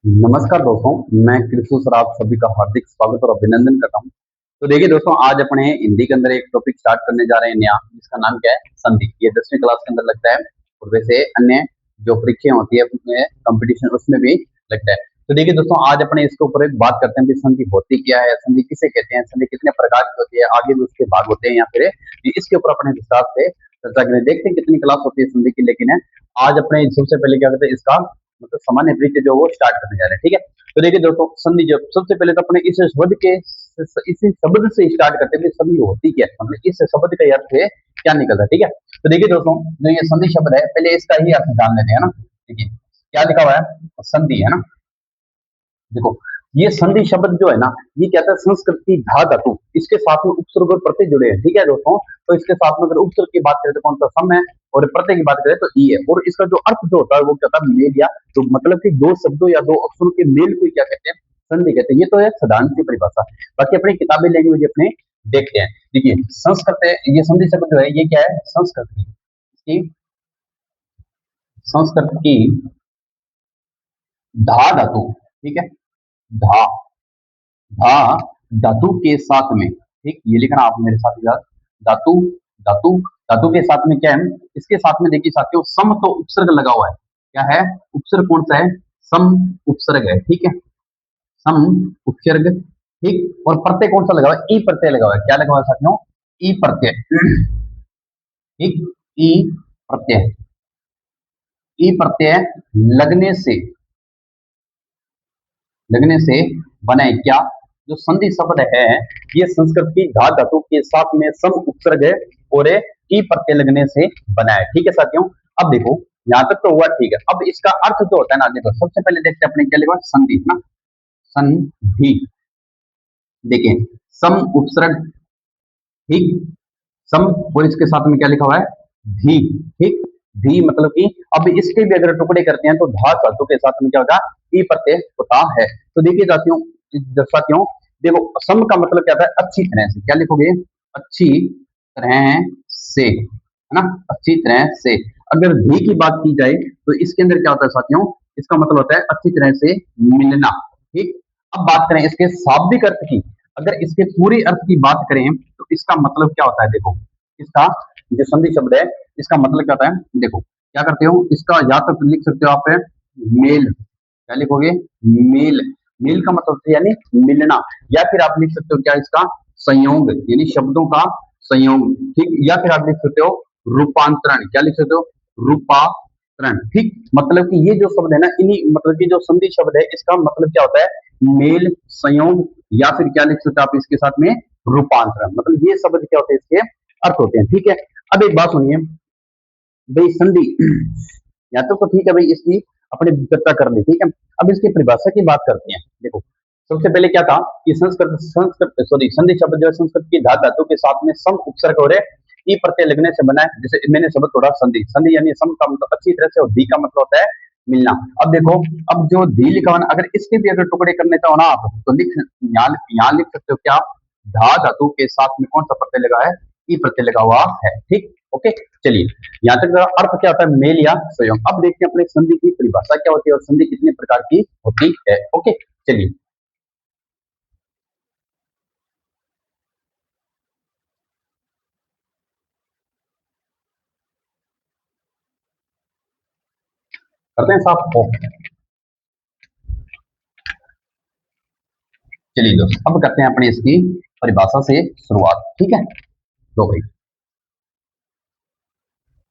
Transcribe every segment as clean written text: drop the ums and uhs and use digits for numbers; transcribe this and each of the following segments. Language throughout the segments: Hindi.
नमस्कार दोस्तों, मैं कृषि सर आप सभी का हार्दिक स्वागत और अभिनंदन करता हूँ। तो देखिए दोस्तों, आज अपने हिंदी के अंदर एक टॉपिक स्टार्ट करने जा रहे हैं नया, जिसका नाम क्या है? संधि। ये 10वीं क्लास के अंदर लगता है और वैसे अन्य जो परीक्षाएं होती है उसमें कंपटीशन उसमें भी लगता है। तो देखिए दोस्तों, आज अपने इसके ऊपर एक बात करते हैं कि संधि होती क्या है, संधि किसे कहते हैं, संधि कितने प्रकार की होती है, आगे भी उसके भाग होते हैं या फिर इसके ऊपर अपने हिसाब से चर्चा करें। देखते हैं कितनी क्लास होती है संधि की, लेकिन है आज अपने सबसे पहले क्या करते हैं, इसका मतलब सामान्य परिचय जो वो स्टार्ट करने जा रहे हैं। ठीक है, तो देखिए दोस्तों, संधि जब सबसे पहले तो अपने इसी शब्द से स्टार्ट करते हैं कि संधि होती क्या है, मतलब इस शब्द का अर्थ है क्या निकलता है। ठीक है, तो देखिए दोस्तों, जो ये संधि शब्द है पहले इसका ही अर्थ जान लेते हैं ना। देखिए क्या लिखा हुआ है, संधि है ना। देखो, ये संधि शब्द जो है ना, ये क्या था, संस्कृत की धा धातु, इसके साथ में उपसर्ग और प्रत्यय जुड़े हैं। ठीक है दोस्तों, तो इसके साथ में अगर उपसर्ग की बात करें तो कौन सा, सम है, और प्रत्यय की बात करें तो ई है। और इसका जो अर्थ जो होता है वो क्या होता है, मेल, या तो मतलब कि दो शब्दों या दो अक्षरों के मेल को क्या कहते हैं, संधि कहते हैं। ये तो है साधारण सी परिभाषा। बाकी अपनी किताबी लैंग्वेज अपने देखते हैं। देखिए संस्कृत है, ये संधि शब्द जो है ये क्या है, संस्कृत की धा धातु। ठीक है, धा धा धातु के साथ में, ठीक, ये लिखना आप मेरे साथ यार। धातु धातु धातु के साथ में क्या है, इसके साथ में देखिए साथियों, सम तो उपसर्ग लगा हुआ है। क्या है, उपसर्ग कौन सा है, सम उपसर्ग है। ठीक है, सम उपसर्ग। ठीक, और प्रत्यय कौन सा लगा हुआ है, ई प्रत्यय लगा हुआ है। क्या लगा हुआ है साथियों, ई प्रत्यय। ठीक, ई प्रत्यय, ई प्रत्यय लगने से लगने से बनाए क्या, जो संधि शब्द है ये संस्कृत की धा धातु के साथ में सम उपसर्ग है और ई प्रत्यय लगने से बना है। ठीक है साथियों, अब देखो यहाँ तक तो हुआ, ठीक है। अब इसका अर्थ जो होता है ना, देखो सबसे पहले देखते हैं अपने क्या लिखा है, संधि ना, संधि। देखें, सम उपसर्ग, ठीक, सम, और इसके साथ में क्या लिखा हुआ है, धी। ठीक, धी मतलब कि अब इसके भी अगर टुकड़े करते हैं तो धा धातु के साथ में क्या होगा, ई प्रत्यय होता है। तो देखिए साथियों, देखो सम का मतलब क्या था, अच्छी तरह से। क्या लिखोगे, अच्छी तरह से, है ना, अच्छी तरह से। अगर धी की बात की जाए तो इसके अंदर क्या होता है साथियों, इसका मतलब होता है अच्छी तरह से मिलना। ठीक, अब बात करें इसके शाब्दिक अर्थ की, अगर इसके पूरे अर्थ की बात करें तो इसका मतलब क्या होता है, देखो इसका जो संधि शब्द है इसका मतलब क्या होता है, देखो क्या करते हो, इसका या तो लिख सकते हो आप मेल। क्या लिखोगे, मेल। मेल का मतलब होता है यानी मिलना, या फिर आप लिख सकते हो क्या, इसका संयोग, यानी शब्दों का संयोग। ठीक, या फिर आप लिख सकते हो रूपांतरण। क्या लिख सकते हो, रूपांतरण। ठीक, मतलब कि ये जो शब्द है ना, इन्हीं मतलब कि जो संधि शब्द है इसका मतलब क्या होता है, मेल, संयोग, या फिर क्या लिख सकते हो आप इसके साथ में, रूपांतरण। मतलब ये शब्द क्या होते हैं, इसके अर्थ होते हैं। ठीक है, अब एक बात सुनिए भाई, संधि या तो ठीक है भाई, इसकी अपने चर्चा कर ली। ठीक है, अब इसकी परिभाषा की बात करते हैं। देखो सबसे पहले क्या था कि संधि शब्द जो है संस्कृत की धा धातु के साथ में सम उपसर्ग और ई प्रत्यय लगने से बना है। जैसे मैंने शब्द थोड़ा संधि, संधि यानी सम का मतलब अच्छी तरह से, और धी का मतलब होता है मिलना। अब देखो, अब जो धी लिखा हुआ ना, अगर इसके भी अगर टुकड़े करने चाहो ना आप, तो यहाँ लिख सकते हो क्या, धा धातु के साथ में कौन सा प्रत्यय लगा है, ई प्रत्यय लगा हुआ है। ठीक, ओके, चलिए यहाँ तक अर्थ क्या होता है, मेल या संयोग। अब देखते हैं अपने संधि की परिभाषा क्या होती है और संधि कितने प्रकार की होती है। ओके, चलिए करते हैं साफ हो। चलिए दोस्तों, अब करते हैं अपने इसकी परिभाषा से शुरुआत। ठीक है, दो भाई,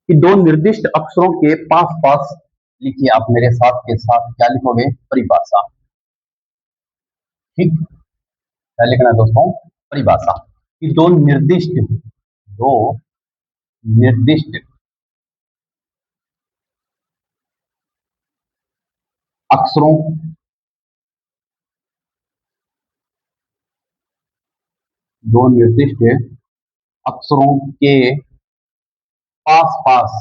कि दो निर्दिष्ट अक्षरों के पास पास, लिखिए आप मेरे साथ के साथ, क्या लिखोगे, परिभाषा। ठीक, क्या लिखना है दोस्तों, परिभाषा। कि दो निर्दिष्ट अक्षरों, दो निर्दिष्ट अक्षरों के पास पास,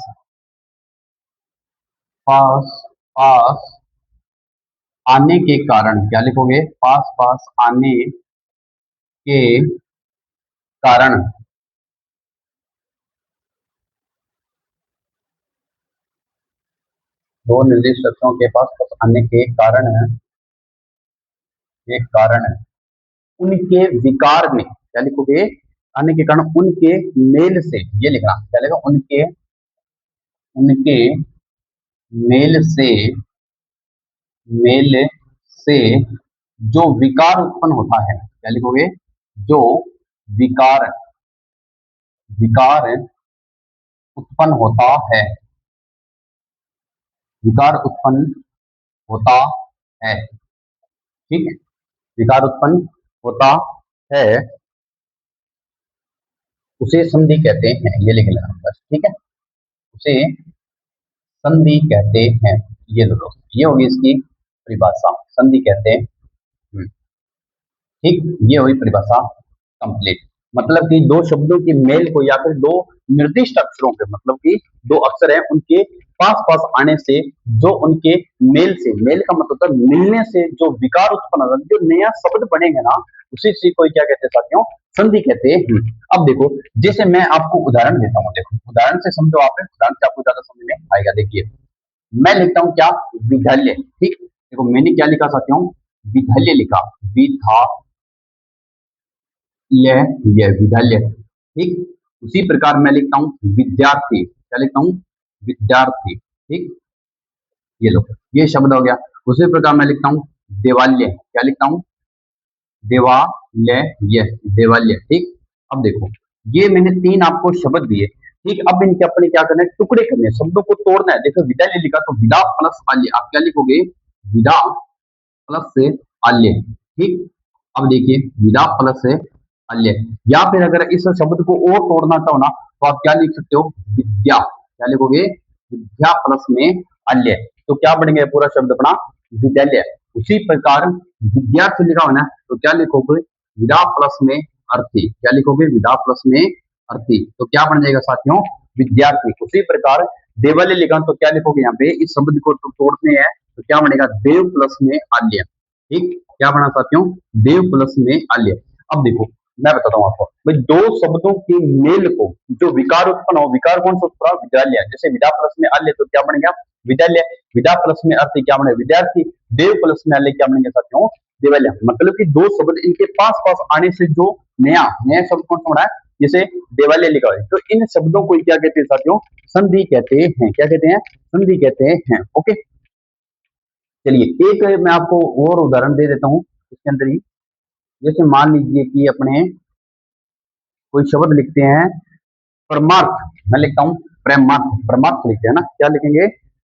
पास पास आने के कारण, क्या लिखोगे, पास पास आने के कारण, दो निर्दिष्ट अक्षरों के पास पास आने के कारण है, के कारण उनके विकार में, क्या लिखोगे, आने के कारण उनके मेल से, ये लिखना क्या लिखा, उनके उनके मेल से, मेल से जो विकार उत्पन्न होता है, क्या लिखोगे, जो विकार विकार उत्पन्न होता है, विकार उत्पन्न होता है, ठीक, विकार उत्पन्न होता है, उसे संधि कहते हैं, ये लिख लेना बस, ठीक है, उसे संधि कहते हैं, ये लो, ये होगी इसकी परिभाषा, संधि कहते हैं, ठीक, ये हुई परिभाषा कंप्लीट। मतलब कि दो शब्दों की मेल को या फिर दो निर्दिष्ट अक्षरों के, मतलब कि दो अक्षर हैं उनके पास पास आने से जो उनके मेल से, मेल का मतलब होता है मिलने से जो विकार उत्पन्न होगा, जो नया शब्द बनेंगे ना, उसी चीज को क्या कहते हैं साथियों, संधि कहते हैं। अब देखो, जैसे मैं आपको उदाहरण देता हूँ, देखो उदाहरण से समझो, आप उदाहरण से आपको ज्यादा समझ में आएगा। देखिए मैं लिखता हूँ क्या, विद्यालय, ठीक, देखो मैंने क्या लिखा साथियों, विद्यालय लिखा, विधा यह विद्यालय, ठीक, उसी प्रकार मैं लिखता हूँ विद्यार्थी, क्या लिखता हूँ, विद्यार्थी, ठीक, ये लो, ये शब्द हो गया। उसी प्रकार मैं लिखता हूँ देवालय, क्या लिखता हूँ, देवालय, देवालय, ठीक। अब देखो ये मैंने तीन आपको शब्द दिए, ठीक, अब इनके अपने क्या करना है, टुकड़े करने हैं, शब्दों को तोड़ना है। देखो विद्यालय लिखा तो विदा प्लस आल्य, आप क्या लिखोगे, विदा प्लस से आल्य, ठीक। अब देखिए विदा प्लस से आल्य, या फिर अगर इस शब्द को और तोड़ना चाहो ना, तो आप क्या लिख सकते हो, विद्या, क्या लिखोगे, विद्या प्लस में आल्य, तो क्या बन गया पूरा शब्द अपना, विद्यालय। उसी प्रकार विद्यार्थी लिखा हो ना, तो क्या लिखोगे, विदा प्लस में अर्थी, क्या लिखोगे, विदा प्लस में अर्थी, तो क्या बन जाएगा साथियों, विद्यार्थी। उसी प्रकार देवालय लिखा तो क्या लिखोगे, यहाँ पे इस शब्द को तोड़ते हैं तो क्या बनेगा, देव प्लस में आल्य, ठीक, क्या बना साथियों, देव प्लस में आल्य। अब देखो मैं बताता हूँ आपको, भाई दो शब्दों के मेल को जो विकार उत्पन्न हो, विकार कौन सा उत्पन्न, विद्यालय, जैसे विदा प्लस में आल्य तो क्या बन गया, विद्यालय, विदा प्लस में अर्थी क्या बने, विद्यार्थी, देव प्लस में आल्य क्या बनेंगे साथियों, देवालय। मतलब कि दो शब्द इनके पास पास आने से जो नया नया शब्द कौन सा बना है, जैसे देवालय लिखा है, तो इन शब्दों को क्या कहते हैं साथियों, संधि कहते हैं, क्या कहते हैं, संधि कहते हैं, ओके। चलिए एक मैं आपको और उदाहरण दे देता हूँ इसके अंदर ही, जैसे मान लीजिए कि अपने कोई शब्द लिखते हैं परमार्थ, मैं लिखता हूँ प्रेमार्थ, परमार्थ लिखते हैं ना, क्या लिखेंगे,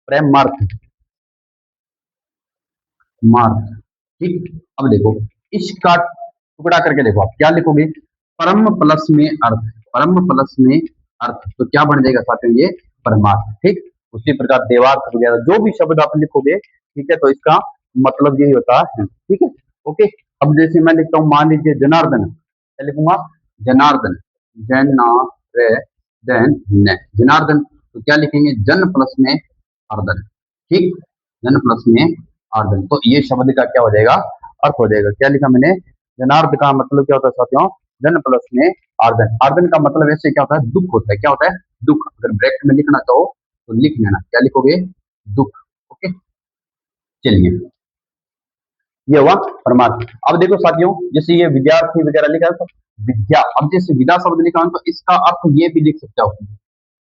प्रेमार्थ, मार्थ, ठीक। अब देखो इसका टुकड़ा करके देखो, आप क्या लिखोगे, परम प्लस में अर्थ, परम प्लस में अर्थ, तो क्या बन जाएगा साथियों, ये परमार्थ, ठीक। उसी प्रकार देवार्थ वगैरह जो भी शब्द आप लिखोगे, ठीक है, तो इसका मतलब यही होता है, ठीक है, ओके। अब जैसे मैं लिखता हूँ, मान लीजिए जनार्दन, क्या लिखूंगा, जनार्दन, जनार्दन, तो क्या लिखेंगे, जन प्लस में अर्दन, ठीक, जन प्लस में अर्दन, तो ये शब्द का क्या हो जाएगा, अर्थ हो जाएगा, क्या लिखा मैंने, जनार्द का मतलब क्या होता है साथियों, जन प्लस में आर्दन, आर्दन का मतलब ऐसे क्या होता है, दुख होता है, क्या होता है, दुख, अगर ब्रैकेट में लिखना चाहो तो लिख लेना, क्या लिखोगे, दुख, ओके। चलिए ये हुआ परमार्थ। अब देखो साथियों, जैसे ये विद्यार्थी वगैरह लिखा है तो विद्या, अब जैसे विदा शब्द लिखा है तो इसका अर्थ ये भी लिख सकते हो,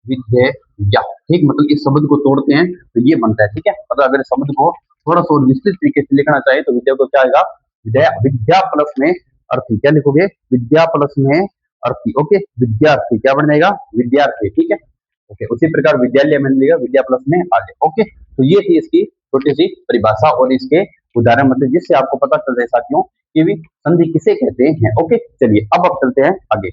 विद्या, ठीक, मतलब इस शब्द को तोड़ते हैं तो ये बनता है, ठीक है, मतलब अगर इस शब्द को थोड़ा सा और विस्तृत तरीके से लिखना चाहे तो विद्या को क्या आएगा, विद्या, विद्या प्लस में अर्थी, क्या लिखोगे, विद्या प्लस में अर्थी, ओके, विद्यार्थी क्या बन जाएगा, विद्यार्थी, ठीक है, ओके। उसी प्रकार विद्यालय में लिखा विद्या प्लस में आगे, ओके। तो ये थी इसकी छोटी सी परिभाषा और इसके उदाहरण, मतलब जिससे आपको पता चल रहा है साथियों कि भी संधि किसे कहते हैं, ओके। चलिए अब चलते हैं आगे।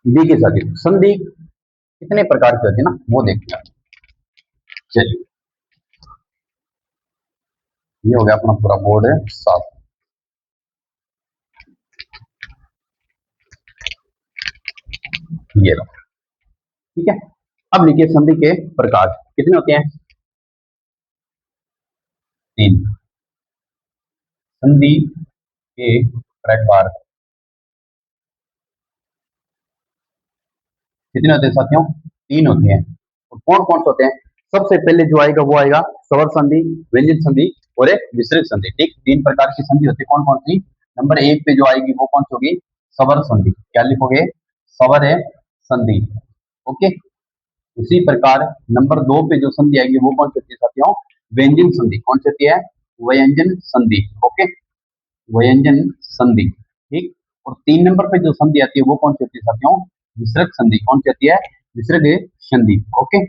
देखिए साथियों संधि कितने प्रकार की होती है ना, वो देखते हैं। चलिए ये हो गया अपना पूरा बोर्ड है साफ, ये लो, ठीक है। अब लिखिए संधि के प्रकार कितने होते हैं, तीन, संधि के प्रकार कितने होते हैं साथियों, तीन होते हैं। और कौन कौन से होते हैं, सबसे पहले जो आएगा वो आएगा स्वर संधि, व्यंजन संधि और एक विसर्ग संधि। ठीक, तीन प्रकार की संधि होती है। कौन कौन सी? नंबर एक पे जो आएगी वो कौन सी होगी? स्वर संधि। क्या लिखोगे? स्वर है संधि। ओके। उसी प्रकार नंबर दो पे जो संधि आएगी वो कौन सी होती है साथियों? व्यंजन संधि। कौन सी होती है? व्यंजन संधि। ओके, व्यंजन संधि। ठीक, और तीन नंबर पे जो संधि आती है वो कौन सी होती है साथियों? विसर्ग संधि। कौन सी होती है? विसर्ग संधि। ओके,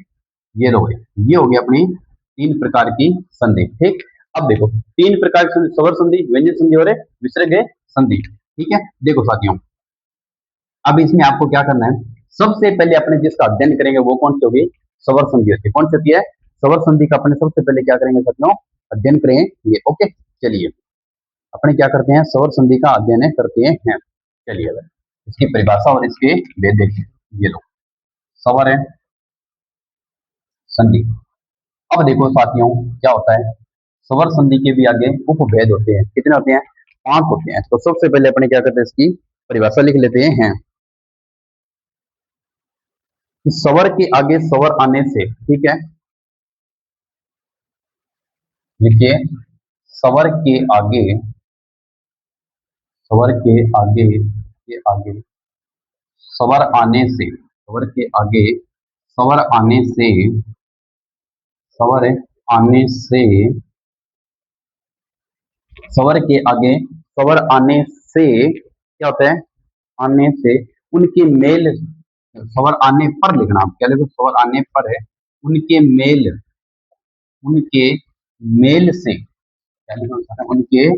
ये लो, ये हो गई अपनी तीन प्रकार की संधि। ठीक, अब देखो तीन प्रकार की संधि, स्वर संधि, व्यंजन संधि और विसर्ग संधि। ठीक है, देखो साथियों, अब इसमें आपको क्या करना है? सबसे पहले अपने जिसका अध्ययन करेंगे वो कौन सी होगी? स्वर संधि होती है। कौन सी होती है? स्वर संधि का अपने सबसे पहले क्या करेंगे साथियों? अध्ययन करेंगे। ओके, चलिए अपने क्या करते हैं? स्वर संधि का अध्ययन करते हैं। चलिए इसकी परिभाषा और इसके भेद देखिए। ये लो, स्वर है संधि। अब देखो साथियों क्या होता है, स्वर संधि के भी आगे उपभेद होते हैं। कितने होते हैं? 5 होते हैं। तो सबसे पहले अपने क्या करते हैं? इसकी परिभाषा लिख लेते हैं कि स्वर के आगे स्वर आने से, ठीक है, लिखिए, स्वर के आगे, स्वर के आगे, के आगे स्वर आने से, स्वर के आगे स्वर आने से, स्वर आने से, स्वर के आगे स्वर आने से क्या होता है? आने से उनके मेल, स्वर आने पर लिखना। आप क्या लिखो? स्वर आने पर है उनके मेल, उनके मेल से, क्या लिखो? उनके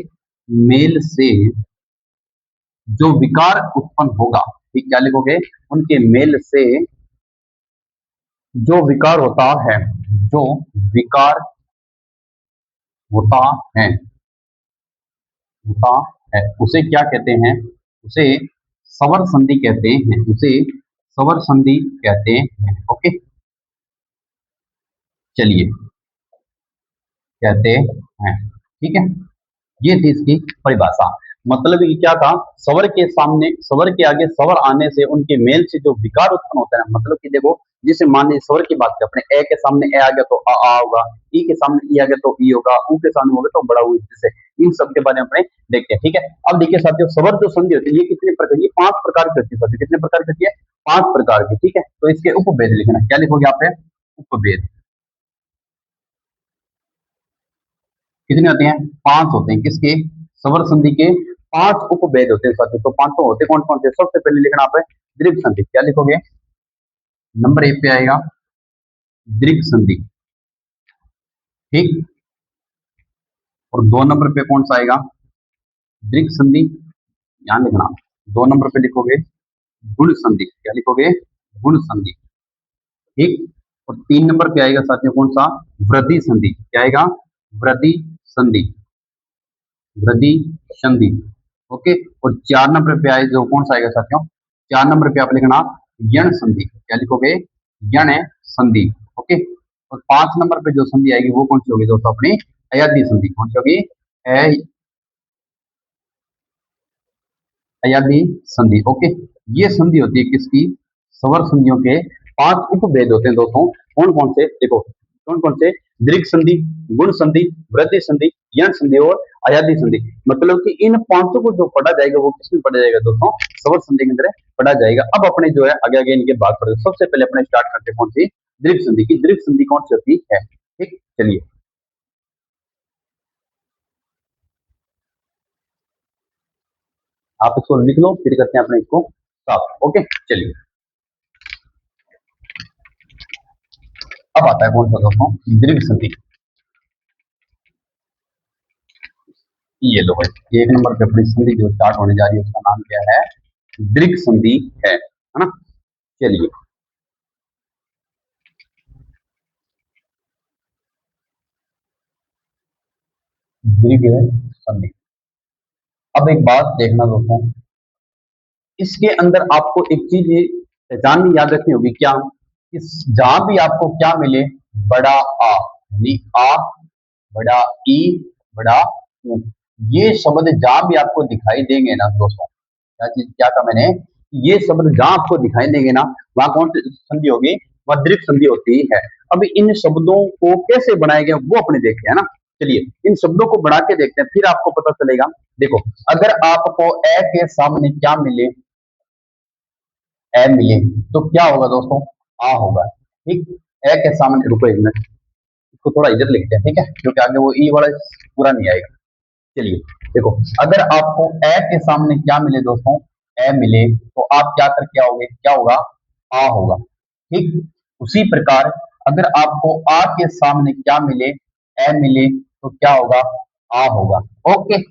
मेल से जो विकार उत्पन्न होगा। ठीक, क्या लिखोगे? उनके मेल से जो विकार होता है, जो विकार होता है, होता है, उसे क्या कहते हैं? उसे स्वर संधि कहते हैं। उसे स्वर संधि कहते हैं। ओके, चलिए कहते हैं। ठीक है, ये थी इसकी परिभाषा। मतलब ये क्या था? स्वर के सामने, स्वर के आगे स्वर आने से उनके मेल से जो विकार उत्पन्न होता है, मतलब कि देखो, जैसे मान लीजिए स्वर की बात करें, अपने ए के सामने ए आ गया तो आ होगा, ई के सामने ई आ गया तो ई होगा, ऊ के सामने होगा तो बड़ा ऊ। जैसे इन सब के बारे में अपने देखते हैं। ठीक है, अब देखिए साथियों, स्वर जो संधि होती है ये कितने प्रकार, ये 5 प्रकार की होती है। कितने प्रकार की होती है? 5 प्रकार की। ठीक है, तो इसके उपभेद लिखना। क्या लिखोगे आप? उपभेद। कितने होते हैं? 5 होते हैं। किसके? स्वर संधि के 5 उपभेद होते हैं साथियों। तो पांचों होते कौन कौन से? सबसे पहले लिखना आप है दीर्घ संधि। क्या लिखोगे? नंबर एक पे आएगा दीर्घ संधि। ठीक, और 2 नंबर पे कौन सा आएगा? दीर्घ संधि। ध्यान लिखना, 2 नंबर पे लिखोगे गुण संधि। क्या लिखोगे? गुण संधि। ठीक, और 3 नंबर पे आएगा साथियों कौन सा? वृद्धि संधि। क्या आएगा? वृद्धि संधि, वृद्धि संधि। ओके, और 4 नंबर पे आए जो कौन सा आएगा साथियों? 4 नंबर पे आप लिखना यण संधि। क्या लिखोगे? यण संधि। ओके, और 5 नंबर पे जो संधि आएगी वो कौन सी होगी दोस्तों? अपनी अयाधी संधि। कौन सी होगी? अयाधी संधि। ओके, ये संधि होती है किसकी? स्वर संधियों के 5 उपभेद होते हैं दोस्तों। कौन कौन से? देखो कौन कौन से? दीर्घ संधि, गुण संधि, वृद्धि संधि, यण संधि और अयाधी संधि। मतलब कि इन पांचों को जो पढ़ा जाएगा वो किसमें पढ़ा जाएगा दोस्तों? स्वर संधि के अंदर पढ़ा जाएगा। अब अपने जो है आगे आगे इनके बात पढ़ते, सबसे पहले अपने स्टार्ट करते हैं कौन सी? दीर्घ संधि की। दीर्घ संधि कौन सी होती है? ठीक, चलिए आप इसको लिख लो, फिर करते हैं अपने इसको साफ। ओके, चलिए अब आता है कौन सा दोस्तों? दीर्घ संधि। ये लो भाई, एक नंबर पे अपनी संधि जो स्टार्ट होने जा रही है उसका नाम क्या है? दीर्घ संधि है ना? चलिए दीर्घ संधि। अब एक बात देखना दोस्तों, इसके अंदर आपको एक चीज पहचाननी याद रखनी होगी। क्या? इस जहां भी आपको क्या मिले, बड़ा आ, यानी आ, बड़ा ई, बड़ा ऊ, ये शब्द जहां भी आपको दिखाई देंगे ना दोस्तों, क्या चीज, क्या कहा मैंने? ये शब्द जहां आपको दिखाई देंगे ना, वहां कौन सी संधि होगी? वह दीर्घ संधि होती है। अब इन शब्दों को कैसे बनाया गया वो अपने देखते हैं ना। चलिए इन शब्दों को बढ़ा के देखते हैं, फिर आपको पता चलेगा। देखो, अगर आपको ए के सामने क्या मिले, ए मिले, तो क्या होगा दोस्तों, आ होगा। ठीक, ए के सामने, रुको एक मिनट, इसको थोड़ा इधर लिखते हैं, ठीक है, क्योंकि आगे वो ई वाला पूरा नहीं आएगा। चलिए देखो, अगर आपको ए के सामने क्या मिले दोस्तों, ए मिले, तो आप क्या करके आओगे, क्या होगा, आ होगा। ठीक, उसी प्रकार अगर आपको आ के सामने क्या मिले, ए मिले, तो क्या होगा, आ होगा। ओके,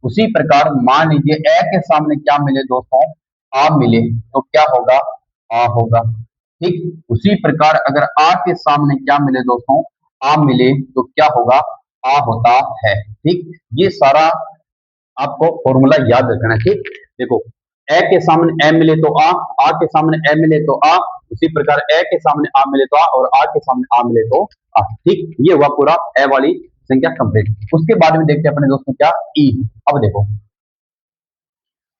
उसी प्रकार मान लीजिए ए के सामने क्या मिले दोस्तों, आ मिले, तो क्या होगा, आ होगा। ठीक, उसी प्रकार अगर आ के सामने क्या मिले दोस्तों, आ मिले, तो क्या होगा, आ होता है। ठीक, ये सारा आपको फॉर्मूला याद रखना है। ठीक, देखो, ए के सामने ए मिले तो आ के सामने ए मिले तो आ, उसी प्रकार ए के सामने आ मिले तो आ, और आ के सामने आ मिले तो आ। ठीक, ये हुआ पूरा ए वाली संख्या कंप्लीट। उसके बाद में देखते हैं अपने दोस्तों क्या, ई। अब देखो,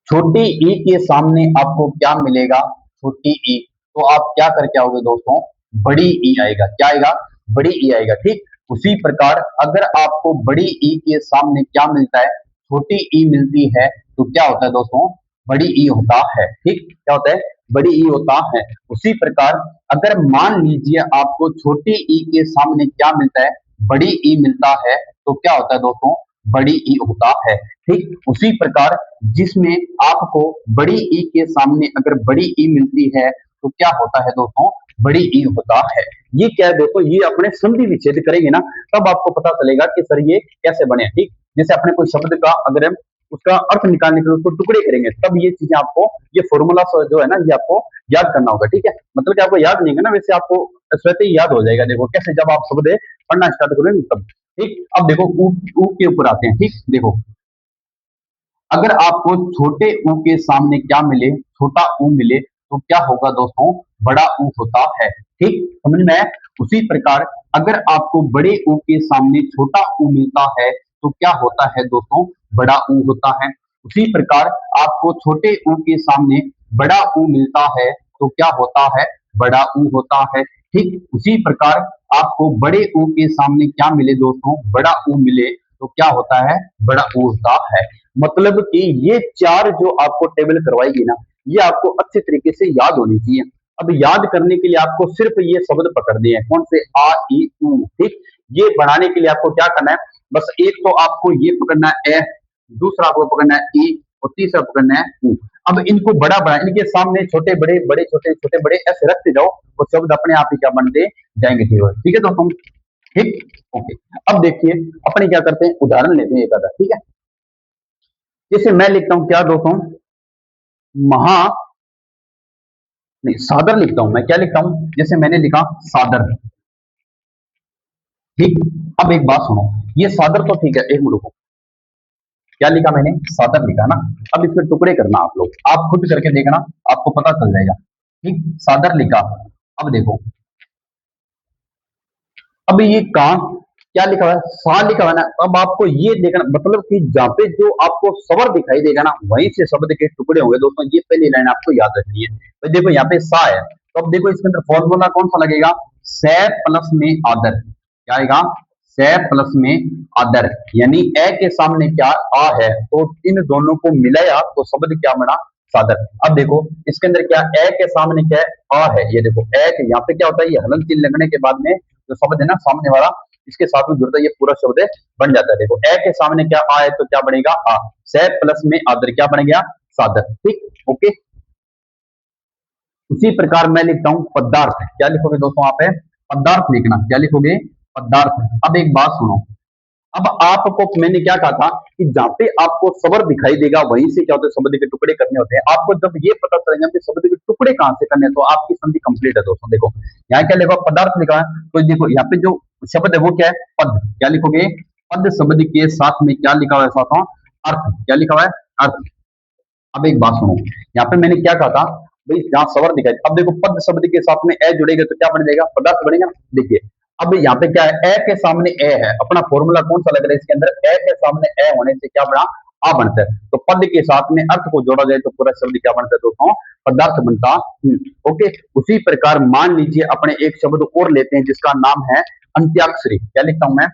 छोटी ई के सामने आपको क्या मिलेगा, छोटी ई, तो आप क्या करके आओगे दोस्तों, बड़ी ई आएगा। क्या आएगा, बड़ी ई आएगा। ठीक, उसी प्रकार अगर आपको बड़ी ई के सामने क्या मिलता है, छोटी ई मिलती है, तो क्या होता है दोस्तों, बड़ी ई होता है। ठीक, क्या होता है, बड़ी ई होता है। उसी प्रकार अगर मान लीजिए आपको छोटी ई के सामने क्या मिलता है, बड़ी ई मिलता है, तो क्या होता है दोस्तों, बड़ी ई होता है। ठीक, उसी प्रकार जिसमें आपको बड़ी ई के सामने अगर बड़ी ई मिलती है, तो क्या होता है दोस्तों, बड़ी ई होता है। ये क्या है दोस्तों, ये अपने संधि विच्छेद करेंगे ना, तब आपको पता चलेगा कि सर ये कैसे बने। ठीक, जैसे अपने कोई शब्द का अगर हम उसका अर्थ निकालने के लिए उसको टुकड़े करेंगे, तब ये चीजें आपको, ये फॉर्मूला जो है ना, ये आपको याद करना होगा। ठीक है, मतलब कि आपको याद नहीं है ना, वैसे आपको स्वतः ही याद हो जाएगा। देखो कैसे, जब आप शब्द पढ़ना स्टार्ट करोगे तब। ठीक, अब देखो ऊ के ऊपर आते हैं। ठीक, देखो, अगर आपको छोटे ऊ के सामने क्या मिले, छोटा ऊ मिले, तो क्या होगा दोस्तों, बड़ा ऊ होता है। ठीक, समझ में आया? उसी प्रकार अगर आपको बड़े ऊ के सामने छोटा ऊ मिलता है, तो क्या होता है दोस्तों, बड़ा ऊ होता है। उसी प्रकार आपको छोटे ऊ के सामने बड़ा ऊ मिलता है, तो क्या होता है, बड़ा ऊ होता है। ठीक, उसी प्रकार आपको बड़े ऊ के सामने क्या मिले दोस्तों, बड़ा ऊ मिले, तो क्या होता है, बड़ा ऊ होता है। मतलब कि ये चार जो आपको टेबल करवाएगी ना, ये आपको अच्छे तरीके से याद होनी चाहिए। अब याद करने के लिए आपको सिर्फ ये शब्द पकड़ने हैं, कौन से, आ ई ऊ। ठीक, ये बनाने के लिए आपको क्या करना है, बस एक तो आपको ये पकड़ना है ए, दूसरा आपको पकड़ना है ई, और तीसरा पकड़ना है ऊ। अब इनको बड़ा बड़ा, इनके सामने छोटे बड़े, बड़े छोटे, छोटे बड़े ऐसे रखते जाओ, और शब्द अपने आप ही क्या बनते जाएंगे। ठीक है दोस्तों, ठीक, ओके। अब देखिए अपने क्या करते हैं, उदाहरण लेते हैं एक आधा। ठीक है, जैसे मैं लिखता हूं क्या दोस्तों, महा, नहीं सादर लिखता हूं मैं, क्या लिखता हूं, जैसे मैंने लिखा सादर। ठीक, अब एक बात सुनो, ये सादर तो ठीक है, एक मिनट रुको, क्या लिखा मैंने, सादर लिखा ना। अब इसके टुकड़े करना आप लोग, आप खुद करके देखना, आपको पता चल जाएगा। ठीक, सादर लिखा। अब देखो, अब ये कहा क्या लिखा हुआ है, सा लिखा हुआ है ना। अब आपको ये देखना, मतलब कि जहाँ पे जो आपको स्वर दिखाई देगा ना, वहीं से शब्द के टुकड़े होंगे दोस्तों। ये पहली लाइन आपको याद रखनी है। तो देखो यहाँ पे सा है, तो अब देखो इसके अंदर फॉर्मूला कौन सा लगेगा, से प्लस में आदर। क्या आएगा, से प्लस में आदर, यानी ए के सामने क्या आ है, तो इन दोनों को मिलाया तो शब्द क्या बना, सादर। अब देखो इसके अंदर क्या, ए के सामने क्या है, आ है। ये देखो ए के यहाँ पे क्या होता है, ये हलन चिन्ह लगने के बाद में जो शब्द है ना सामने वाला, इसके साथ में जुड़ता है, ये पूरा शब्द बन जाता है। देखो ए के सामने क्या आ है, तो क्या बनेगा, आ, से प्लस में आदर, क्या बन गया, सादर। ठीक, ओके। उसी प्रकार मैं लिखता हूं पदार्थ। क्या लिखोगे दोस्तों, आप है पदार्थ लिखना, क्या लिखोगे, पदार्थ। अब एक बात सुनो, अब आपको मैंने क्या कहा था कि जहां पे आपको स्वर दिखाई देगा, वहीं से क्या होता है, शब्द के टुकड़े करने होते हैं। आपको जब ये पता चलेगा कि शब्द के टुकड़े कहां से करने हैं, तो आपकी संधि कंप्लीट है दोस्तों। देखो यहाँ क्या लिखा, पदार्थ लिखा है, तो देखो यहाँ पे जो शब्द है वो क्या है, पद। क्या लिखोगे, पद शब्द के साथ में क्या लिखा हुआ है, साथ में अर्थ। क्या लिखा हुआ है, अर्थ। अब एक बात सुनो, यहाँ पे मैंने क्या कहा था भाई, जहां स्वर दिखाई, अब देखो पद शब्द के साथ में ए जुड़ेगा तो क्या बन जाएगा, पदार्थ बनेगा ना। देखिए अब यहाँ पे क्या है, ए के सामने ए है, अपना फॉर्मूला कौन सा लग रहा है इसके अंदर, ए के सामने ए होने से क्या बना, आ बनता है। तो पद के साथ में अर्थ को जोड़ा जाए तो पूरा शब्द क्या बनता है दोस्तों, पदार्थ बनता। ओके, उसी प्रकार मान लीजिए अपने एक शब्द और लेते हैं जिसका नाम है अंत्याक्षरी। क्या लिखता हूं मैं,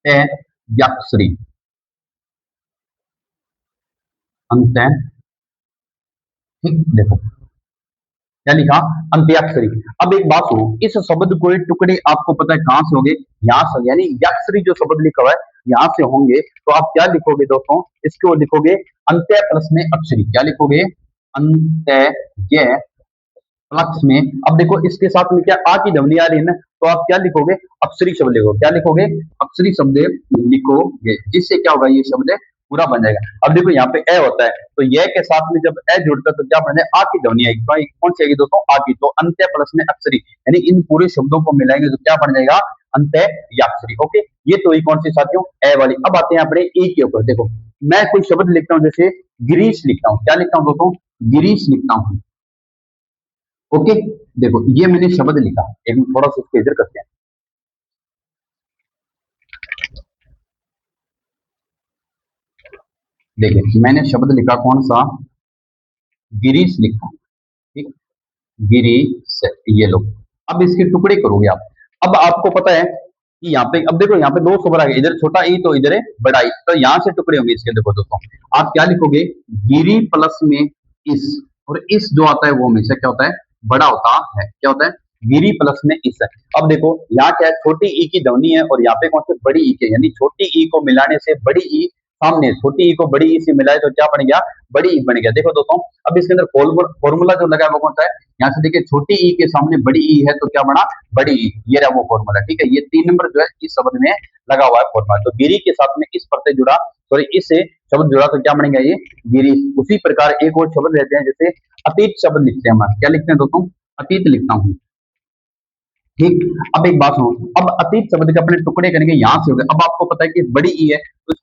अंत्याक्षरी, अंत्य, ठीक, देखो क्या लिखा, अंत्याक्षरी। अब एक बात सुनो, इस शब्द को टुकड़े आपको पता है कहां से होंगे, यहां से, यानी याक्षरी जो शब्द लिखा हुआ है यहां से होंगे। तो आप क्या लिखोगे दोस्तों, इसको लिखोगे अंत्य प्लस में अक्षरी। क्या लिखोगे, अंत्य प्लस में, अब देखो इसके साथ में क्या आ की ध्वनि आ रही है ना, तो आप क्या लिखोगे, अक्षरी शब्द लिखोगे। क्या लिखोगे, अक्षरी शब्द लिखोगे, जिससे क्या होगा, ये शब्द पूरा बन जाएगा। अब देखो यहाँ पे ए होता है, तो ये के साथ में जब ए जुड़ता है तो क्या बन जाएगा, आ की ध्वनि आएगी। तो कौन सी आएगी दोस्तों, आ की। तो अंत्य प्लस में अक्षरी, यानी इन पूरे शब्दों को मिलाएंगे तो क्या बन जाएगा, अंत्य याक्षरी। ओके, ये तो ही कौन सी साथियों, ए वाली। अब आते हैं अपने ए के ऊपर। देखो मैं कोई शब्द लिखता हूँ, जैसे गिरीश लिखता हूँ। क्या लिखता हूँ दोस्तों, गिरीश लिखता हूँ। ओके, देखो ये मैंने शब्द लिखा, एक मिनट थोड़ा सा इसको इधर करते हैं। देखिए मैंने शब्द लिखा कौन सा, गिरीश लिखा, ठीक, गिरीश, ये लो। अब इसके टुकड़े करोगे आप। अब आपको पता है कि यहाँ पे, अब देखो यहाँ पे दो शब्द आ गए, इधर छोटा ई तो इधर है बड़ा ई, तो यहाँ से टुकड़े होंगे इसके। देखो दोस्तों आप क्या लिखोगे, गिरी प्लस में इस, और इस जो आता है वो हमेशा क्या होता है, बड़ा होता है। क्या होता है, गिरी प्लस में इस है। अब देखो यहाँ क्या है, छोटी ई की ध्वनि है और यहाँ पे कौन से, बड़ी ई के, यानी छोटी ई को मिलाने से बड़ी ई सामने, छोटी ई को बड़ी ई से मिलाए तो क्या बन गया, बड़ी ई बन गया। देखो दोस्तों अब इसके अंदर फॉर्मूला जो लगा है वो कौन सा है, यहाँ से देखिए छोटी ई के सामने बड़ी ई है तो क्या बना, बड़ी ई, ये रहा वो फॉर्मूला। ठीक है, ये 3 नंबर जो है इस शब्द में लगा हुआ है फॉर्मूला। तो गिरी के साथ में इस प्रत्यय जुड़ा, सॉरी इससे शब्द जुड़ा तो क्या बनेगा, ये गिरी। उसी प्रकार एक और शब्द रहते हैं, जैसे अतीत शब्द लिखते हैं हम। क्या लिखते हैं दोस्तों, अतीत लिखता हूँ, ठीक। अब एक बात सुनो, अब अतीत शब्द के अपने टुकड़े करेंगे, यहां से हो गए। अब आपको पता है कि बड़ी ई है, तो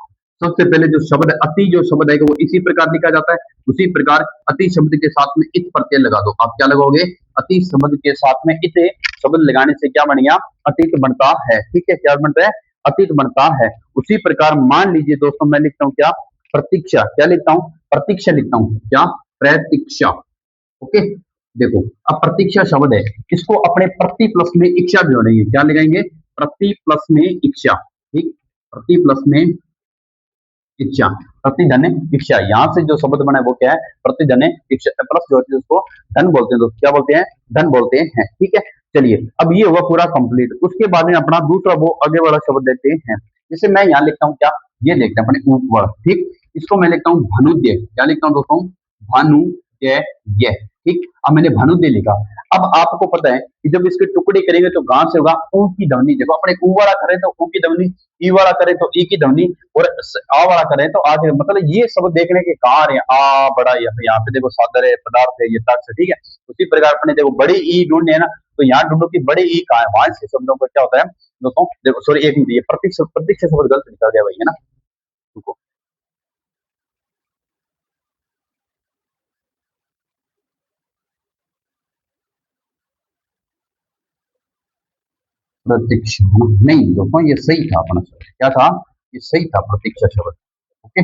सबसे पहले जो शब्द अति, जो शब्द है वो इसी प्रकार लिखा जाता है। उसी प्रकार अति शब्द के साथ में इत प्रत्यय लगा दो। आप क्या लगाओगे, अति शब्द के साथ में इत शब्द लगाने से क्या बन गया, अतीत बनता है। ठीक है, क्या बनता है, अतीत बनता है। उसी प्रकार मान लीजिए दोस्तों मैं लिखता हूँ क्या, प्रतीक्षा। क्या लिखता हूँ, प्रतीक्षा लिखता हूँ, क्या, प्रतीक्षा। ओके, देखो अब प्रतीक्षा शब्द है, इसको अपने प्रति प्लस में इच्छा भी जोड़ेंगे। क्या लगाएंगे, प्रति प्लस में इच्छा, ठीक, प्रति प्लस में इच्छा, प्रतिधन इच्छा। यहाँ से जो शब्द बना है वो क्या है, प्रतिधन इच्छा, प्लस जो होती है उसको धन बोलते हैं दोस्तों। क्या बोलते हैं, धन बोलते हैं। ठीक है, चलिए अब ये हुआ पूरा कंप्लीट। उसके बाद में अपना दूसरा वो आगे वाला शब्द लेते हैं। जैसे मैं यहाँ लिखता हूँ क्या, ये देखते हैं अपने ऊपर, ठीक, इसको मैं लिखता हूँ भानुद्य। क्या लिखता हूँ दोस्तों, भानुद्य, ये, ठीक। अब मैंने भानुद्य लिखा। अब आपको पता है कि जब इसके टुकड़े करेंगे तो कहां से होगा, ऊ की ध्वनि। देखो अपने ऊ वाला करें तो ऊ की ध्वनि, ई वाला करें तो ई की ध्वनि, और आ वाला करें तो आ की। मतलब ये सब देखने के कहाँ आ रहे हैं, आ बड़ा, यहाँ पे देखो सादर है, पदार्थ है, ये तर्क है, ठीक है। उसी प्रकार अपने देखो बड़ी ई ढूंढने है ना, तो यहाँ ढूंढो कि बड़ी ई कहाँ है, वहां से शब्दों का क्या होता है दोस्तों। देखो सॉरी एक मिनट, ये प्रतीक्षा, प्रतीक्षा शब्द गलत लिखा गया भाई, है ना, रुको। प्रतीक्षा, नहीं दोस्तों ये सही था अपना शब्द, क्या था, ये सही था प्रतीक्षा शब्द। ओके,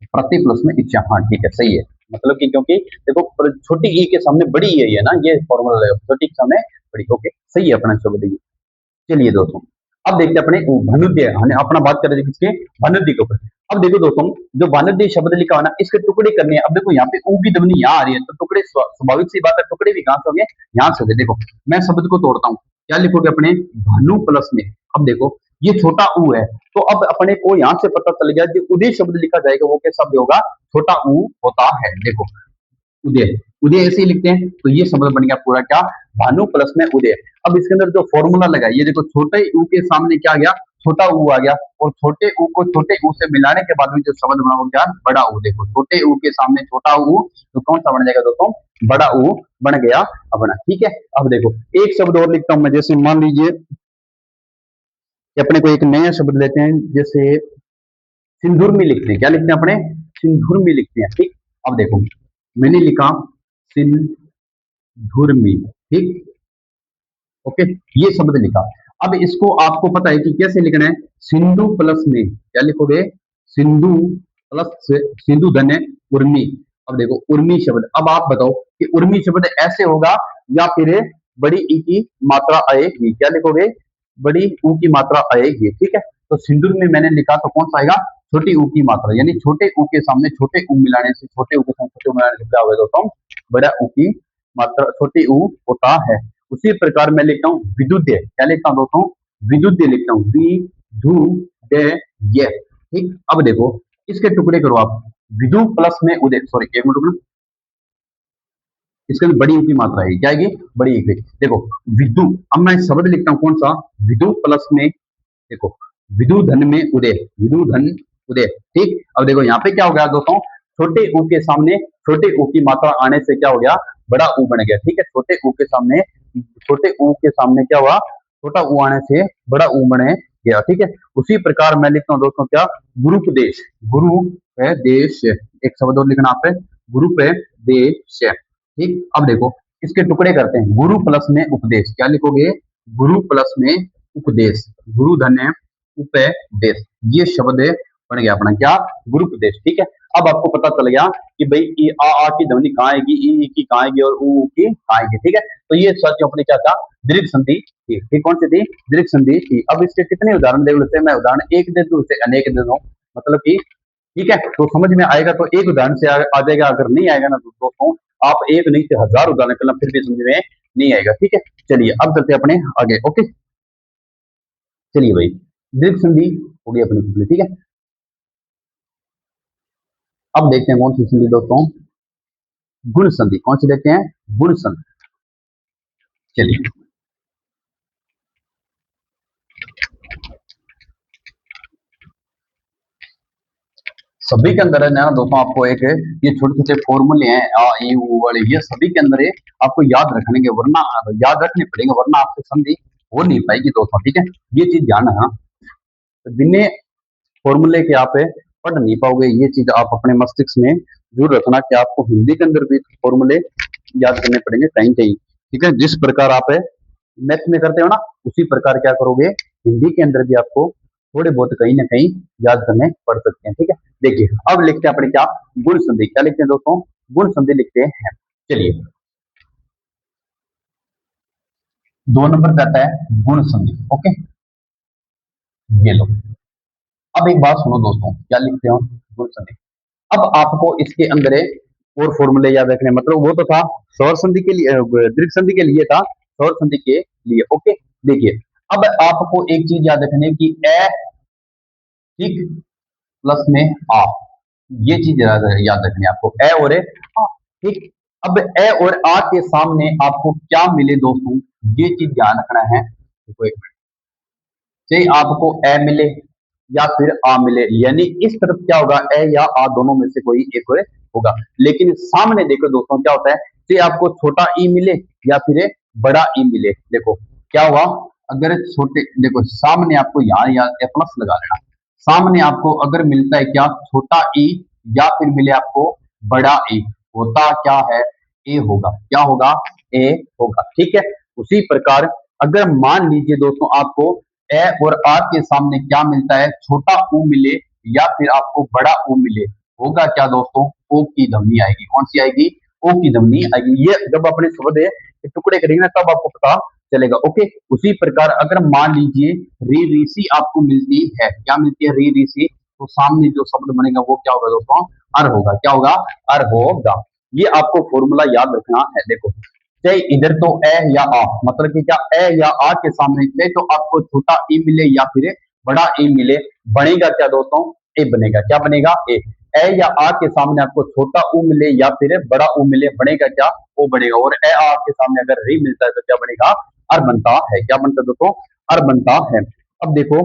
प्रति प्लस में इच्छा, हाँ ठीक है, सही है। मतलब कि क्योंकि देखो छोटी ई के सामने बड़ी ई है ना, ये फॉर्मूला लगेगा, छोटी के सामने बड़ी। ओके, सही है अपना शब्द ये। चलिए दोस्तों अब देखते हैं अपने भानुद्य, हमने अपना बात कर रहे थे किसके, भानुद्य के ऊपर। अब देखो दोस्तों जो भानुद्य शब्द लिखा हुआ ना, इसके टुकड़े करने हैं। अब देखो यहाँ पे ऊ की ध्वनि यहाँ आ रही है, तो टुकड़े स्वाभाविक सी बात है, टुकड़े भी कहां से होंगे, यहाँ से होंगे। देखो मैं शब्द को तोड़ता हूँ, क्या लिखोगे अपने, भानु प्लस में, अब देखो ये छोटा ऊ है, तो अब अपने को यहाँ से पता चल गया कि उदय शब्द लिखा जाएगा वो कैसा शब्द होगा, छोटा ऊ होता है। देखो उदय, उदय ऐसे ही लिखते हैं, तो ये शब्द बन गया पूरा क्या, भानु प्लस में उदय। अब इसके अंदर जो फॉर्मूला लगा, ये देखो छोटे ऊ के सामने क्या आ गया, छोटा ऊ आ गया, और छोटे ऊ को छोटे ऊ से मिलाने के बाद में जो शब्द बना वो क्या, बड़ा ऊ। देखो छोटे ऊ के सामने छोटा ऊ, तो कौन सा बन जाएगा दोस्तों, बड़ा ऊ बन गया अपना। ठीक है, अब देखो एक शब्द और लिखता हूं मैं, जैसे मान लीजिए कि अपने को एक नया शब्द लेते हैं, जैसे सिंदूर में लिखते हैं। क्या लिखते हैं अपने, सिंदूर में लिखते हैं, ठीक। अब देखो मैंने लिखा सिंदूर में, ठीक, ओके, ये शब्द लिखा। अब इसको आपको पता है कि कैसे लिखना है, सिंधु प्लस में क्या लिखोगे, सिंधु प्लस सिंधु धन उर्मी। अब देखो उर्मी शब्द, अब आप बताओ कि उर्मी शब्द ऐसे होगा या फिर बड़ी ई की मात्रा आएगी, क्या लिखोगे, बड़ी ऊ की मात्रा आएगी, ठीक है। तो सिंदूर में मैंने लिखा तो कौन सा आएगा, छोटी ऊ की मात्रा, यानी छोटे ऊ के सामने छोटे ऊ मिलाने से, छोटे ऊ के सामने छोटे ऊ मिलाने से क्या होगा दोस्तों, बड़ा ऊ की मात्रा छोटी ऊ होता है। उसी प्रकार मैं लिखता हूँ विद्युत, क्या लिखता हूँ दोस्तों, विद्युत लिखता हूँ, ये, ठीक। अब देखो इसके टुकड़े करो आप, विदु प्लस में उदय, सॉरी एक मिनट, इसके अंदर बड़ी की मात्रा है, क्या आएगी, बड़ी एक। देखो विदु, अब मैं शब्द लिखता हूँ कौन सा, विदु प्लस में, देखो विदु धन में उदय, विदु धन उदय, ठीक। अब देखो यहाँ पे क्या हो गया दोस्तों, छोटे ऊ के सामने छोटे ऊ की मात्रा आने से क्या हो गया, बड़ा ऊ बन गया, ठीक है। छोटे ऊ के सामने, छोटे ऊ के सामने क्या हुआ, छोटा ऊ आने से बड़ा ऊ बने गया, ठीक है। उसी प्रकार मैं लिखता हूँ दोस्तों क्या, गुरुपदेश, गुरु देश, एक शब्द और लिखना आप, गुरुपदेश, ठीक। अब देखो इसके टुकड़े करते हैं, गुरु प्लस में उपदेश, क्या लिखोगे, गुरु प्लस में उपदेश, गुरु धन उपदेश, ये शब्द बन गया अपना क्या, गुरु उपदेश, ठीक है। अब आपको पता चल गया कि भाई ई आ की ध्वनि कहाँ आएगी, ई की कहाँ आएगी और ऊ की कहाँ आएगी, ठीक है। तो ये साथियों अपने क्या था, दीर्घ संधि थी, ठीक। कौन सी थी, दीर्घ संधि थी। अब इसके कितने उदाहरण देख लेते हैं, मैं उदाहरण एक दे दूं, उसे अनेक दे दूं, मतलब कि ठीक है, तो समझ में आएगा तो एक उदाहरण से आ जाएगा, अगर नहीं आएगा ना तो दोस्तों आप एक नहीं से हजार उदाहरण करना फिर भी समझ में नहीं आएगा, ठीक है। चलिए अब चलते हैं अपने आगे, ओके। चलिए भाई, दीर्घ संधि हो गई अपनी पिछली, ठीक है। अब देखते हैं कौन सी संधि दोस्तों, गुण संधि, कौन सी देखते हैं, गुण संधि। चलिए सभी के अंदर है ना दोस्तों, आपको एक ये छोटे छोटे फॉर्मूले हैं आ ई ऊ वाले, ये सभी के अंदर है, आपको याद रखने के, वरना याद रखने पड़ेंगे, वरना आपसे संधि हो नहीं पाएगी दोस्तों, ठीक है। ये चीज ध्यान रखना, बिना फॉर्मूले के आप पढ़ नहीं पाओगे, ये चीज आप अपने मस्तिष्क में जरूर रखना कि आपको हिंदी के अंदर भी फॉर्मूले याद करने पड़ेंगे कहीं कहीं, ठीक है। जिस प्रकार आप मैथ में करते हो ना, उसी प्रकार क्या करोगे, हिंदी के अंदर भी आपको थोड़े बहुत कहीं ना कहीं याद करने पड़ सकते हैं, ठीक है। देखिए अब लिखते हैं अपने क्या, गुण संधि, क्या लिखते हैं दोस्तों, गुण संधि लिखते हैं। चलिए 2 नंबर पे आता है गुण संधि, ओके, ये लो। अब एक बात सुनो दोस्तों, क्या लिखते हो, गुण संधि। अब आपको इसके अंदर और फॉर्मूले याद रखने, मतलब वो तो था सौर संधि के लिए, दीर्घ संधि के लिए था, सौर संधि के लिए, ओके। देखिए अब आपको एक चीज याद रखने की, ए, ठीक, प्लस में आ, ये चीज याद रखनी है आपको, ए और आ, ठीक। अब ए और आ के सामने आपको क्या मिले दोस्तों, ये चीज ध्यान रखना है। देखो एक मिनट, चाहे आपको ए मिले या फिर आ मिले, यानी इस तरफ क्या होगा, ए या आ दोनों में से कोई एक होगा, लेकिन सामने देखो दोस्तों क्या होता है, चाहे आपको छोटा ई मिले या फिर बड़ा ई मिले, देखो क्या हुआ, अगर छोटे, देखो सामने आपको यहाँ या प्लस लगा लेना, सामने आपको अगर मिलता है क्या, छोटा ई या फिर मिले आपको बड़ा ई, होता क्या है, ए होगा, क्या होगा, ए होगा, ठीक है। उसी प्रकार अगर मान लीजिए दोस्तों आपको ए और आर के सामने क्या मिलता है, छोटा ऊ मिले या फिर आपको बड़ा ऊ मिले, होगा क्या दोस्तों, ओ की ध्वनि आएगी, कौन सी आएगी, ओ की ध्वनि आएगी। ये जब अपने शब्द के टुकड़े करेंगे ना तब आपको पता चलेगा, ओके। उसी प्रकार अगर मान लीजिए री ऋषि आपको मिलती है, क्या मिलती है, री ऋषि, तो सामने जो शब्द बनेगा वो क्या होगा दोस्तों, अर होगा, क्या होगा, अर होगा। ये आपको फॉर्मूला याद रखना है। देखो चाहे इधर तो ए या आ, मतलब कि क्या ए या आ के सामने चाहे तो आपको छोटा ई मिले या फिर बड़ा ई मिले, बनेगा क्या दोस्तों, ए बनेगा, क्या बनेगा, ए या आ के सामने आपको छोटा ऊ मिले या फिर बड़ा ऊ मिले, बनेगा क्या, ओ बनेगा। और ए आ के सामने अगर री मिलता है तो क्या बनेगा, अर बनता है, क्या बनता है दोस्तों, अर बनता है। अब देखो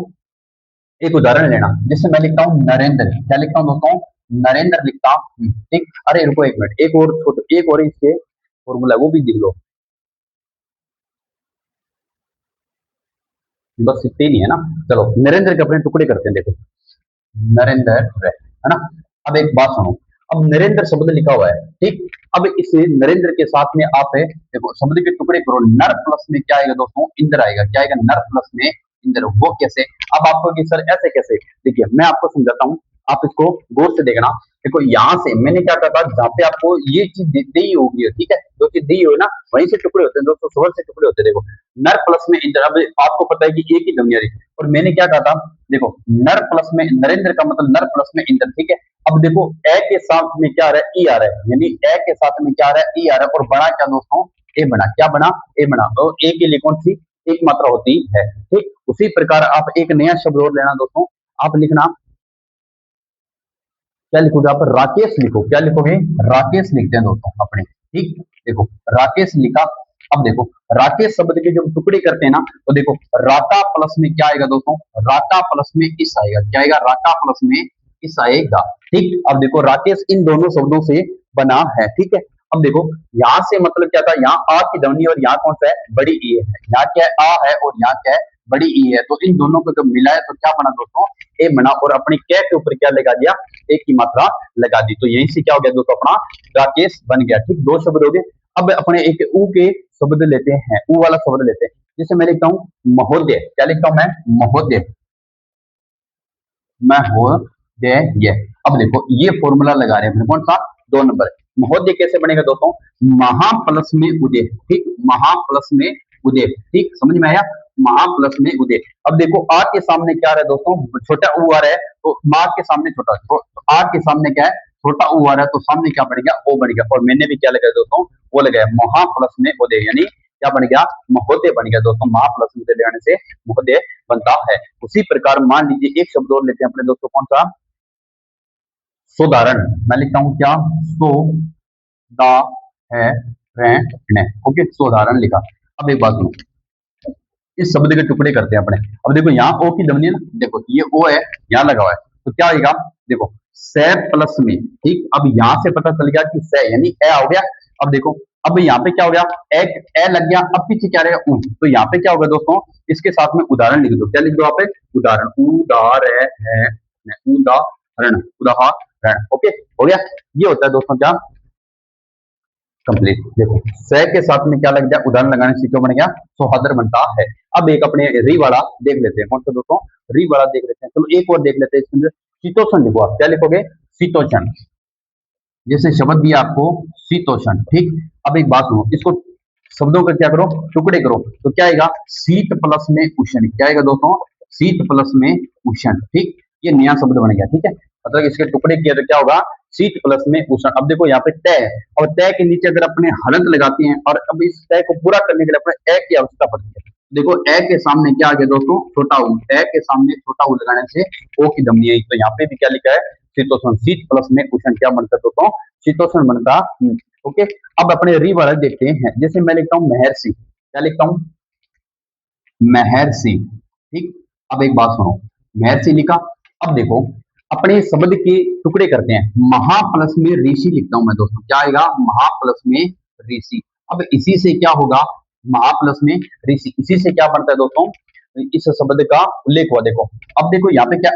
एक उदाहरण लेना, जिससे मैं लिखता हूँ नरेंद्र, क्या लिखता हूँ दोस्तों, नरेंद्र लिखता हूँ, ठीक। अरे रुको एक मिनट, एक और छोटे, एक और इसके फॉर्मूला वो भी लिख लो, बस इतने ही नहीं है ना। चलो नरेंद्र के अपने टुकड़े करते हैं, देखो नरेंद्र है ना। अब एक बात सुनो, अब नरेंद्र शब्द लिखा हुआ है, ठीक। अब इस नरेंद्र के साथ में आप देखो शब्द के टुकड़े करो, नर प्लस में क्या आएगा दोस्तों, इंद्र आएगा। क्या आएगा, नर प्लस में इंद्र। वो कैसे? अब आपको कि सर ऐसे कैसे, देखिए मैं आपको समझाता हूँ, आप इसको गौर से देखना। देखो यहाँ से मैंने क्या कहा था, जहाँ पे आपको ये चीज दी ही होगी, ठीक है, जो चीज दी हो ना वहीं से टुकड़े होते हैं दोस्तों, स्वर से टुकड़े होते हैं। देखो नर प्लस में इंद्र, अब आपको पता है कि एक ही ध्वनि आ रही है, और मैंने क्या कहा था, देखो नर प्लस में नरेंद्र का मतलब नर प्लस में इंद्र, ठीक है। अब देखो ए के साथ में क्या आ रहा है, ई आ रहा है, यानी ए के साथ में क्या आ रहा है, ई आ रहा है, और बना क्या दोस्तों, ए बना। क्या बना, ए बना। और ए के लिए कौन सी एक मात्रा होती है, ठीक। उसी प्रकार आप एक नया शब्द और लेना दोस्तों, आप लिखना, क्या लिखोगे आप, राकेश लिखो। क्या लिखोगे, राकेश लिखते हैं दोस्तों अपने, ठीक। देखो राकेश लिखा। अब देखो राकेश शब्द के जब टुकड़े करते हैं ना, तो देखो राका प्लस में क्या आएगा दोस्तों, राका प्लस में इस आएगा। क्या आएगा, राका प्लस में इस आएगा, ठीक। अब देखो राकेश इन दोनों शब्दों से बना है, ठीक है। अब देखो यहाँ से मतलब क्या था, यहाँ आ की ध्वनि और यहाँ कौन सा है, बड़ी ई है। यहाँ क्या है, आ है, और यहाँ क्या है, बड़ी ई है। तो इन दोनों को जब मिलाया तो क्या बना दोस्तों, ए बना। और अपनी कै के ऊपर क्या लगा दिया, एक की मात्रा लगा दी। तो यहीं से क्या हो गया दोस्तों, अपना राकेश बन गया, ठीक। दो शब्द हो गए। अब अपने एक ऊ के शब्द लेते हैं, ऊ वाला शब्द लेते हैं। जैसे मैं लिखता हूँ महोदय। क्या लिखता हूं मैं, महोदय, महोदय। अब देखो ये फॉर्मूला लगा रहे हैं, कौन सा, 2 नंबर। महोदय कैसे बनेगा दोस्तों, महा प्लस में उदय, ठीक। महा प्लस में उदय, ठीक, समझ में आया, महा प्लस में उदय। अब देखो आ के सामने क्या आ रहा है दोस्तों, छोटा ऊ आ रहा है, तो माँ के सामने छोटा, तो आ के सामने क्या है, छोटा ऊ आ रहा है, तो सामने क्या बढ़ेगा, ओ बढ़ेगा। और मैंने भी क्या लगाया दोस्तों, वो लगाया महा प्लस में उदय, यानी क्या बन गया, महोदय बन गया दोस्तों। महा प्लस में उदय लगाने से महोदय बनता है। उसी प्रकार मान लीजिए एक शब्द और लेते हैं अपने दोस्तों, कौन सा, सोदाहरण। मैं लिखता हूं क्या, सो दा है रण, ओके, सोदाहरण लिखा। अब एक बात सुनो, इस शब्द के टुकड़े करते हैं अपने। अब देखो यहाँ ओ की ध्वनि है ना, देखो ये ओ है, यहाँ लगा हुआ है, तो क्या आएगा, देखो से प्लस में, ठीक। अब यहाँ से पता चल गया कि से यानी ए हो गया। अब देखो अब यहाँ पे क्या हो गया, ए लग गया। अब पीछे क्या रहेगा, उ। तो यहाँ पे क्या होगा दोस्तों, इसके साथ में उदाहरण लिख दो। क्या लिख दो आप, उदाहरण, उदाहरण, उदाहरण, ओके, हो गया। ये होता है दोस्तों क्या, कंप्लीट। देखो से के साथ में क्या लग गया, उदाहरण लगाने से क्यों बन गया, सौहार्द बनता है। अब एक अपने री वाला देख लेते हैं, कौन सा दोस्तों, री वाला देख लेते हैं। चलो एक और देख लेते हैं, इसके अंदर शीतोषण लिखो आप। क्या लिखोगे, शीतोषण। जैसे शब्द दिया आपको शीतोषण, ठीक। अब एक बात सुनो, इसको शब्दों का क्या करो, टुकड़े करो, तो क्या आएगा, शीत प्लस में उष्ण। क्या आएगा दोस्तों, शीत प्लस में उष्ण, ठीक। ये नया शब्द बन गया, ठीक है। मतलब इसके टुकड़े किया तो क्या होगा, शीत प्लस में उष्ण। अब देखो यहाँ पे तय है, और तय के नीचे अगर अपने हलंत लगाते हैं, और अब इस तय को पूरा करने के लिए अपने ए की आवश्यकता पड़ती है। देखो ए के सामने क्या आ गया दोस्तों, छोटा ऊ। ए के सामने छोटा ऊ लगाने से ओ की ध्वनि आई। तो यहाँ पे भी क्या लिखा है, शीतोष्ण। शीत प्लस में उष्ण क्या बनता है दोस्तों, शीतोष्ण बनता। ओके। अब अपने री वाला देखते हैं, जैसे मैं लिखता हूँ महर्षि। क्या लिखता हूँ, महर्षि, ठीक। अब एक बात सुनो, महर्षि लिखा। अब देखो अपने शब्द के टुकड़े करते हैं, महा प्लस में ऋषि लिखता हूं मैं दोस्तों। क्या आएगा, महा प्लस में ऋषि। अब इसी से क्या होगा, महा प्लस में ऋषि, इसी से क्या बनता है दोस्तों, इस शब्द का उल्लेख हुआ। देखो अब देखो यहाँ पे क्या,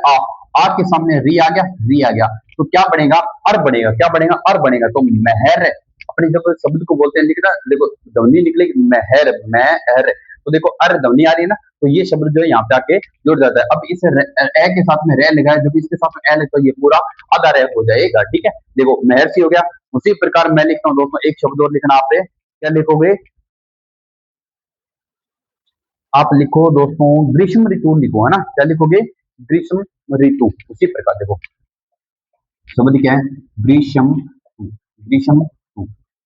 आ के सामने री आ गया, री आ गया, तो क्या बनेगा, अर बनेगा। क्या बनेगा, अर बनेगा। तो महर, अपने जब शब्द को बोलते हैं लिखना, देखो ध्वनि निकले, महर, महर, तो देखो अर ध्वनि आ रही है ना, तो ये शब्द जो है यहाँ पे आके जुड़ जाता है। अब इस ए के साथ में रे लगा है, जब इसके साथ में एल है, तो ये पूरा आधा रे हो जाएगा, ठीक है। देखो महर्षि हो गया। उसी प्रकार मैं लिखता हूँ दोस्तों, एक शब्द और लिखना आपने। क्या लिखोगे, आप लिखो दोस्तों ग्रीष्म ऋतु लिखो, है ना। क्या लिखोगे, ग्रीष्म ऋतु। उसी प्रकार देखो शब्द क्या है, ग्रीष्म, ग्रीष्म,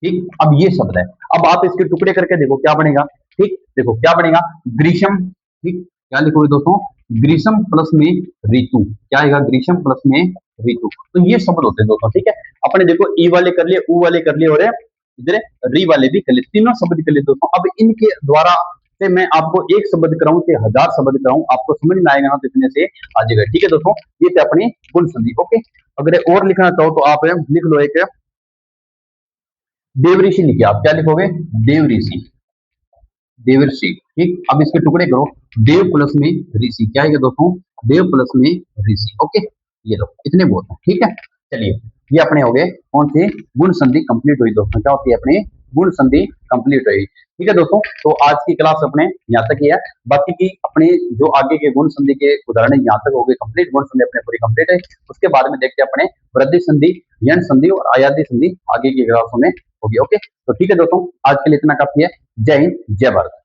ठीक। अब ये शब्द है, अब आप इसके टुकड़े करके देखो क्या बनेगा, ठीक। देखो क्या बनेगा, ग्रीष्म, ठीक। क्या लिखोगे दोस्तों, ग्रीष्म प्लस में ऋतु। क्या आएगा, ग्रीष्म प्लस में ऋतु। तो ये शब्द होते हैं दोस्तों, ठीक है। अपने देखो ई वाले कर लिए, ऊ वाले कर लिए, और इधर री वाले भी कर लिए, तीनों शब्द कर लिए दोस्तों। अब इनके द्वारा से मैं आपको एक शब्द कराऊं कि 1000 शब्द कराऊं, आपको समझ में आएगा ना, तो इतने से आ जाएगा, ठीक है दोस्तों। ये थे अपनी गुण संधि, ओके। अगर और लिखना चाहो तो आप लिख लो, एक देवऋषि लिखिए आप। क्या लिखोगे, देवऋषि, देवऋषि, ठीक। अब इसके टुकड़े करो, देव प्लस में ऋषि। क्या है दोस्तों, देव प्लस में ऋषि, ओके। ये लो, इतने बहुत है, ठीक है। चलिए ये अपने हो गए कौन सी गुण संधि कंप्लीट हुई दोस्तों, क्या होती है अपनी गुण संधि कंप्लीट हुई। ठीक है दोस्तों, तो आज की क्लास अपने यहाँ तक ही है। बाकी की अपने जो आगे के गुण संधि के उदाहरण यहाँ तक हो गए कंप्लीट, गुण संधि अपने पूरी कंप्लीट है। उसके बाद में देखते हैं अपने वृद्धि संधि, यण संधि और आयाति संधि आगे की क्लासों में होगी। ओके, तो ठीक है दोस्तों, आज के लिए इतना काफी है। जय हिंद, जय भारत।